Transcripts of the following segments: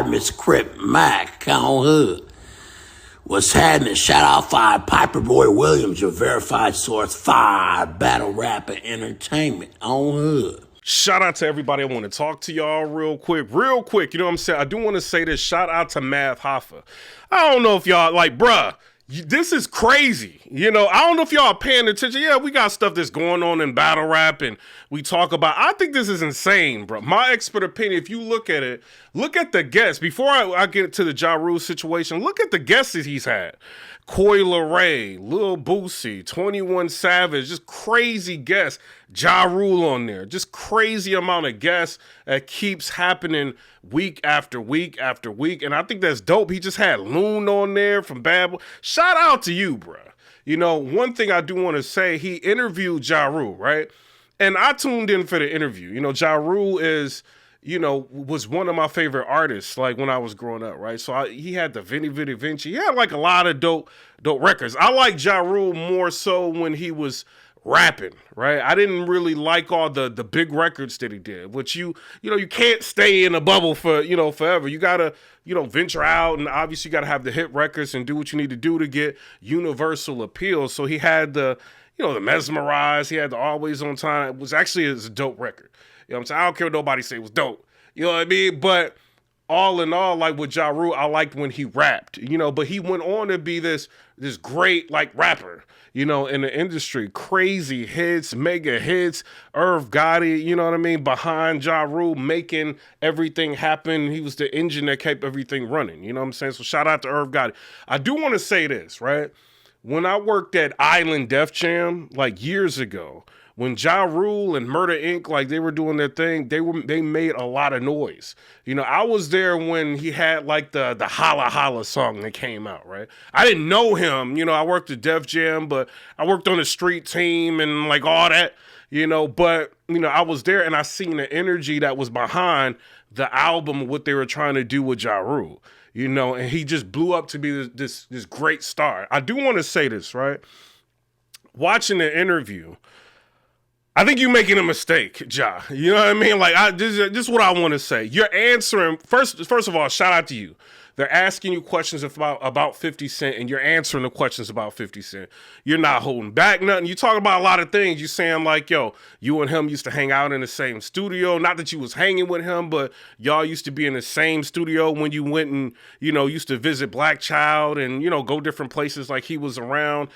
Miss Crip Mac on Hood. What's happening? Shout out PIPERBOY Williams, your verified source, battle rap and entertainment on Hood. Shout out to everybody. I want to talk to y'all real quick. You know what I'm saying? I do want to say this. Shout out to Hoffa. I don't know if y'all bruh. This is crazy. I don't know if y'all are paying attention. Yeah, we got stuff that's going on in battle rap and we talk about, I think this is insane, bro. My expert opinion, if you look at it, look at the guests. Before I get to the Ja Rule situation, look at the guests that he's had. Coi Leray, Lil Boosie, 21 Savage, just crazy guests. Ja Rule on there, just crazy amount of guests that keeps happening week after week after week. And I think that's dope. He just had Loon on there from Bad Boy. Shout out to you, bro. One thing I do want to say, he interviewed Ja Rule, right? And I tuned in for the interview. Ja Rule is, was one of my favorite artists, like when I was growing up, right? So he had the Vinny Vinci. He had like a lot of dope records. I like Ja Rule more so when he was rapping, right? I didn't really like all the big records that he did, which you can't stay in a bubble for, forever. You gotta, venture out, and obviously you gotta have the hit records and do what you need to do to get universal appeal. So he had the Mesmerize, he had the Always on Time. It was actually a dope record. You know what I'm saying? I don't care what nobody say, it was dope. You know what I mean? But all in all, like with Ja Rule, I liked when he rapped, but he went on to be this great like rapper, in the industry. Crazy hits, mega hits, Irv Gotti, you know what I mean, behind Ja Rule, making everything happen. He was the engine that kept everything running, you know what I'm saying? So shout out to Irv Gotti. I do want to say this, right? When I worked at Island Def Jam, like years ago, when Ja Rule and Murder Inc., like they were doing their thing, they made a lot of noise. I was there when he had like the Holla Holla song that came out, right? I didn't know him, I worked at Def Jam, but I worked on the street team and like all that, but I was there and I seen the energy that was behind the album, what they were trying to do with Ja Rule, and he just blew up to be this great star. I do want to say this, right? Watching the interview, I think you're making a mistake, Ja. You know what I mean? Like, this is what I want to say. You're answering, first of all, shout out to you. They're asking you questions about 50 Cent, and you're answering the questions about 50 Cent. You're not holding back nothing. You talk about a lot of things. You're saying like, yo, you and him used to hang out in the same studio. Not that you was hanging with him, but y'all used to be in the same studio when you went and, used to visit Black Child and, go different places like he was around.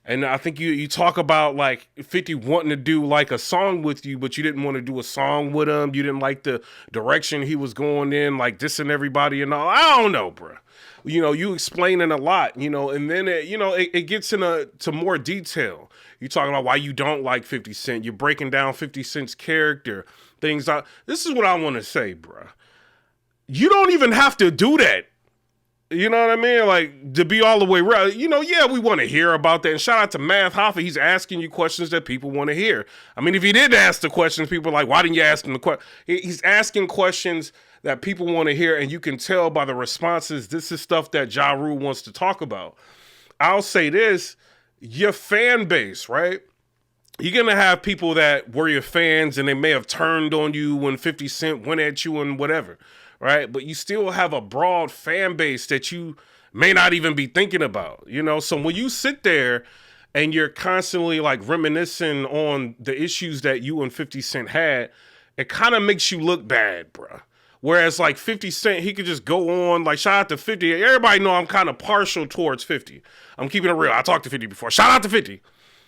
And I think you talk about like 50 wanting to do like a song with you, but you didn't want to do a song with him. You didn't like the direction he was going in, like dissing everybody and all. I don't know, bro. You explaining a lot, and then it gets to more detail. You talking about why you don't like 50 Cent. You're breaking down 50 Cent's character, things like. This is what I want to say, bro. You don't even have to do that. You know what I mean? Like, to be all the way around, yeah, we want to hear about that. And shout out to Hoffa. He's asking you questions that people want to hear. I mean, if he did ask the questions, people are like, why didn't you ask him the question? He's asking questions that people want to hear, and you can tell by the responses, this is stuff that Ja Rule wants to talk about. I'll say this, your fan base, right? You're going to have people that were your fans, and they may have turned on you when 50 Cent went at you and whatever. Right? But you still have a broad fan base that you may not even be thinking about, So when you sit there and you're constantly like reminiscing on the issues that you and 50 Cent had, it kind of makes you look bad, bruh. Whereas like 50 Cent, he could just go on, like shout out to 50. Everybody know I'm kind of partial towards 50. I'm keeping it real. I talked to 50 before. Shout out to 50.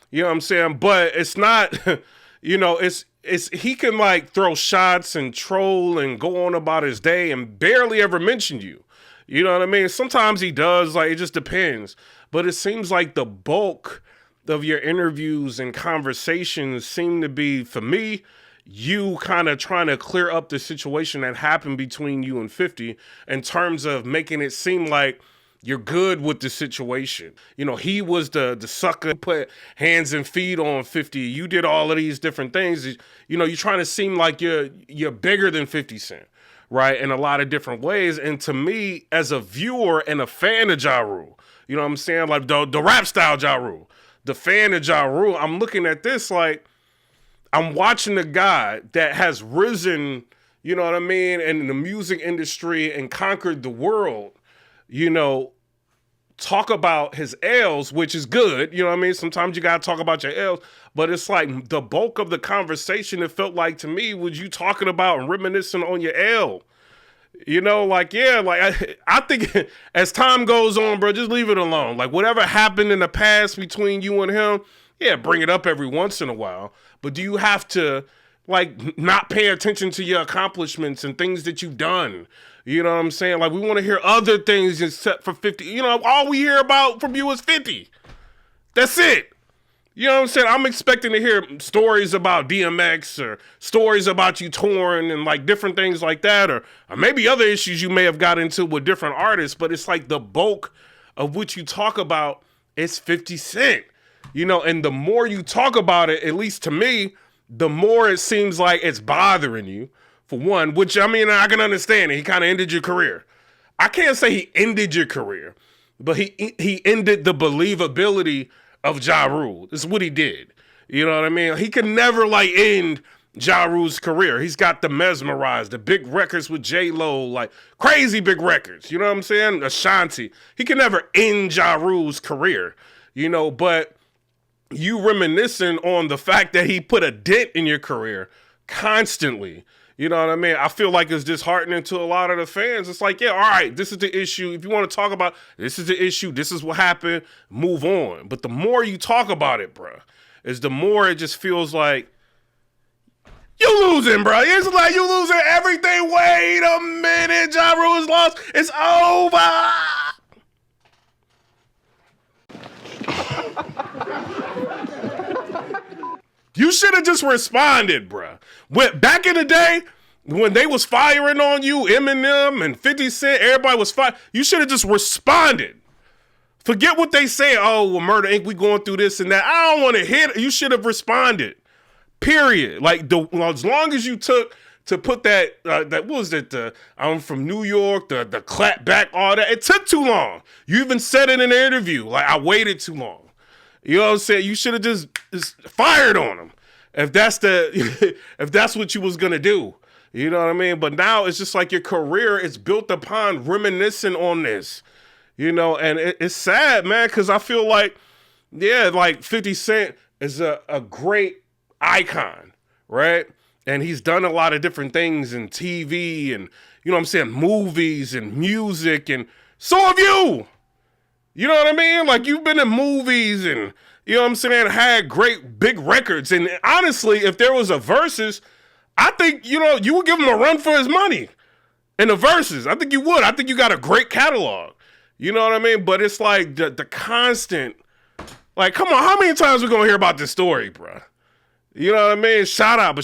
You know what I'm saying? But it's not, it's he can like throw shots and troll and go on about his day and barely ever mention you. You know what I mean? Sometimes he does, like it just depends. But it seems like the bulk of your interviews and conversations seem to be, for me, you kind of trying to clear up the situation that happened between you and 50 in terms of making it seem like you're good with the situation. He was the sucker, put hands and feet on 50. You did all of these different things. You're trying to seem like you're bigger than 50 Cent, right? In a lot of different ways. And to me, as a viewer and a fan of Ja Rule, you know what I'm saying? Like the rap style Ja Rule, the fan of Ja Rule, I'm looking at this like I'm watching a guy that has risen you know what I mean, and in the music industry and conquered the world, you know, talk about his L's, which is good. You know what I mean? Sometimes you got to talk about your L's, but it's like the bulk of the conversation, it felt like to me, was you talking about and reminiscing on your L. You know, like, yeah, like I think as time goes on, bro, just leave it alone. Like whatever happened in the past between you and him, yeah, bring it up every once in a while. But do you have to like not pay attention to your accomplishments and things that you've done? You know what I'm saying? Like we want to hear other things except for 50. You know, all we hear about from you is 50. That's it. You know what I'm saying? I'm expecting to hear stories about DMX or stories about you touring and like different things like that, or maybe other issues you may have got into with different artists, but it's like the bulk of what you talk about is 50 Cent. You know, and the more you talk about it, at least to me, the more it seems like it's bothering you, for one, which I mean, I can understand it. He kind of ended your career. I can't say he ended your career, but he ended the believability of Ja Rule. This is what he did. You know what I mean? He can never like end Ja Rule's career. He's got the Mesmerize, the big records with J-Lo, like crazy big records. You know what I'm saying? Ashanti. He can never end Ja Rule's career, you know, but you reminiscing on the fact that he put a dent in your career constantly. You know what I mean? I feel like it's disheartening to a lot of the fans. It's like, yeah, all right, this is the issue. If you want to talk about this is the issue, this is what happened, move on. But the more you talk about it, bro, is the more it just feels like you losing, bro. It's like you losing everything. Wait a minute, Ja Rule is lost. It's over. You should have just responded, bruh. Back in the day, when they was firing on you, Eminem and 50 Cent, everybody was firing. You should have just responded. Forget what they say. Oh, well, Murder Inc., we going through this and that. I don't want to hear it. You should have responded. Period. Like, as long as you took to put that what was it? I'm from New York, the clap back, all that. It took too long. You even said it in an interview. Like, I waited too long. You know what I'm saying? You should have just fired on him if that's if that's what you was gonna do. You know what I mean? But now it's just like your career is built upon reminiscing on this. You know, and it's sad, man, because I feel like, yeah, like 50 Cent is a great icon, right? And he's done a lot of different things in TV and, you know what I'm saying, movies and music, and so have you. You know what I mean? Like, you've been in movies and, you know what I'm saying, had great big records. And honestly, if there was a versus, I think, you know, you would give him a run for his money in the verses. I think you would. I think you got a great catalog. You know what I mean? But it's like the constant, like, come on, how many times we gonna hear about this story, bro? You know what I mean? Shout out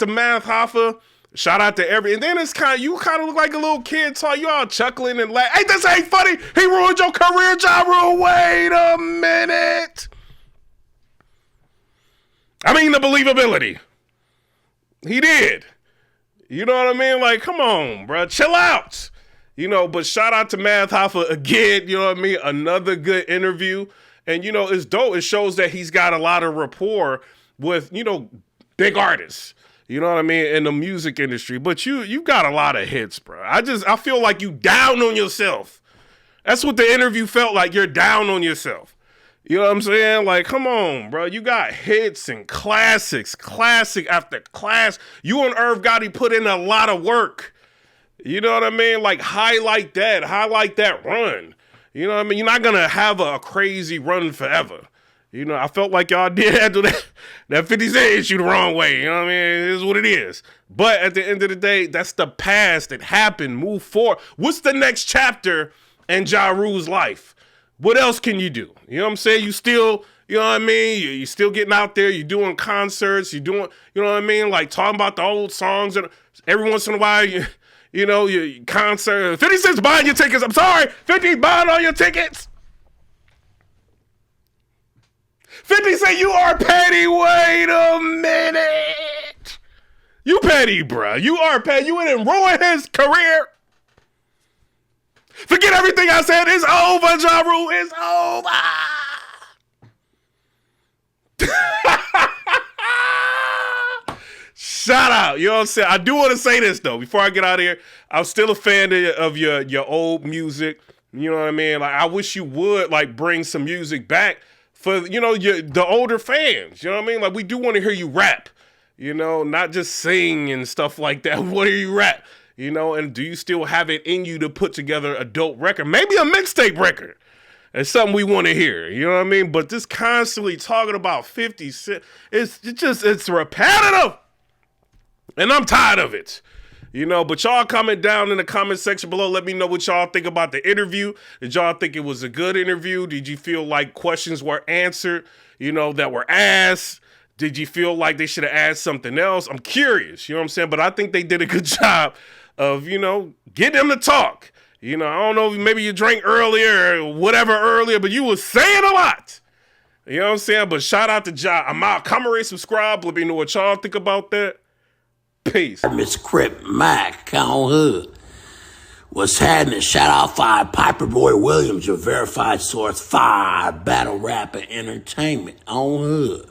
to Math Hoffa. Shout out to and then it's you kind of look like a little kid, you all chuckling and laughing. Hey, this ain't funny. He ruined your career, Ja Rule. Wait a minute. I mean, the believability. He did. You know what I mean? Like, come on, bro. Chill out. You know, but shout out to Math Hoffa again. You know what I mean? Another good interview. And, you know, it's dope. It shows that he's got a lot of rapport with, you know, big artists. You know what I mean? In the music industry. But you got a lot of hits, bro. I feel like you down on yourself. That's what the interview felt like. You're down on yourself. You know what I'm saying? Like, come on, bro. You got hits and classics, classic after class. You and Irv Gotti put in a lot of work. You know what I mean? Like, highlight that run. You know what I mean? You're not going to have a crazy run forever. You know, I felt like y'all did handle that 50 Cent issue the wrong way. You know what I mean? It is what it is. But at the end of the day, that's the past. It happened. Move forward. What's the next chapter in Ja Rule's life? What else can you do? You know what I'm saying? You still, you know what I mean? You're still getting out there. You're doing concerts. You're doing, you know what I mean? Like talking about the old songs. And every once in a while, you know, your concert. 50 Cent's buying your tickets. I'm sorry. 50 buying all your tickets. 50 Cent, you are petty. Wait a minute. You petty, bruh. You are petty. You didn't ruin his career. Forget everything I said. It's over, Ja Rule. It's over. shout out. You know what I'm saying? I do want to say this though. Before I get out of here, I'm still a fan of your old music. You know what I mean? Like, I wish you would like bring some music back for, you know, the older fans. You know what I mean? Like, we do want to hear you rap, you know, not just sing and stuff like that. We want to hear you rap, you know, and do you still have it in you to put together a dope record? Maybe a mixtape record. It's something we want to hear, you know what I mean? But just constantly talking about 50 Cent, it's repetitive. And I'm tired of it. You know, but y'all comment down in the comment section below. Let me know what y'all think about the interview. Did y'all think it was a good interview? Did you feel like questions were answered, you know, that were asked? Did you feel like they should have asked something else? I'm curious, you know what I'm saying? But I think they did a good job of, you know, getting them to talk. You know, I don't know, maybe you drank earlier or whatever earlier, but you was saying a lot. You know what I'm saying? But shout out to Ja. I'm out. Comment, rate, subscribe. Let me know what y'all think about that. Peace. Miss Crip Mac, Count Hood. What's happening? Shout out PIPERBOY Williams, your verified source, battle rapper entertainment on Hood.